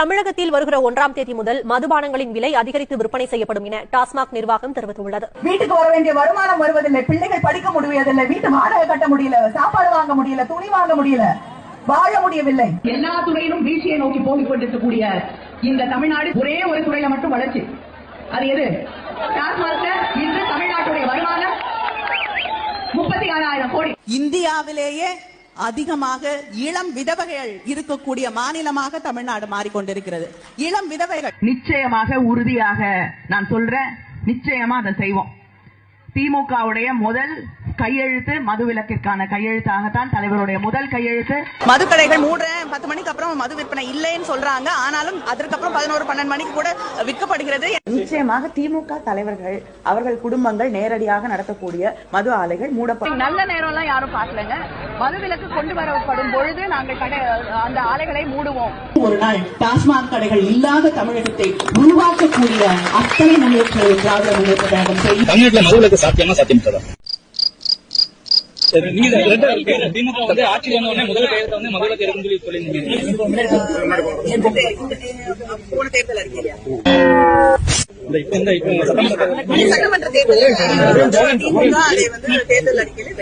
தமிழகத்தில் வருகிற 1ஆம் தேதி முதல் மதுபானங்களின் விலை அதிகரித்து விற்பனை செய்யப்படும் என டாஸ்மாக் நிர்வாகம் தெரிவித்துள்ளது. வீட்டுக்கு வர வேண்டிய வருமானம் வருவதில்லை, பிள்ளைகள் படிக்க முடியவில்லை, வீட்டு வாடகை கட்ட முடியல, சாப்பாடு வாங்க முடியல, துணி வாங்க முடியல, வாழ முடியவில்லை. எல்லா துறையிலும் வீழ்ச்சியை நோக்கி போய் கொண்டிருக்கக்கூடிய இந்த தமிழ்நாடு ஒரே ஒரு துறையில மட்டும் வளர்ச்சி. அது எது? டாஸ்மாக். இன்று தமிழ்நாட்டுடைய வருமானம் 36,000 கோடி. இந்தியாவிலேயே அதிகமாக இளம் விதவைகள் இருக்கக்கூடிய மாநிலமாக தமிழ்நாடு மாறிக்கொண்டிருக்கிறது. இளம் விதவைகள் நிச்சயமாக உறுதியாக நான் சொல்றேன், நிச்சயமா அதை செய்வோம். திமுகவுடைய முதல் கையெழுத்து மதுவிலக்கிற்கான கையெழுத்தாகத்தான் தலைவருடைய முதல் கையெழுத்து. மதுக்கடைகள் 10 மணிக்கு அப்புறம் மது விற்பனை இல்லைன்னு சொல்றாங்க. ஆனாலும் அதற்கப்புறம் 11-12 மணிக்கு கூட விற்கப்படுகிறது. நிச்சயமாக திமுக தலைவர்கள் அவர்கள் குடும்பங்கள் நேரடியாக நடத்தக்கூடிய மது ஆலைகள் மூடப்படும். நல்ல நேரம் எல்லாம் யாரும் பார்க்கலங்க. மதுவிலக்கு கொண்டு வரப்படும் பொழுது நாங்கள் அந்த ஆலைகளை மூடுவோம். ஒரு நாள் டாஸ்மாக் கடைகள் இல்லாத தமிழகத்தை உருவாக்கக்கூடிய அத்தனை முன்னேற்றங்களை திராவிட முன்னேற்ற கழகம் செய்யும். தமிழ்நாட்டில் மதுவிலக்கு சாத்தியமா சாத்தியம் நீங்க திமுக வந்து ஆட்சியில் வந்த உடனே முதல் கையெழுத்த வந்து மதுவிலக்கு இருக்குன்னு சொல்லி சட்டமன்ற தேர்தல் அறிக்கையில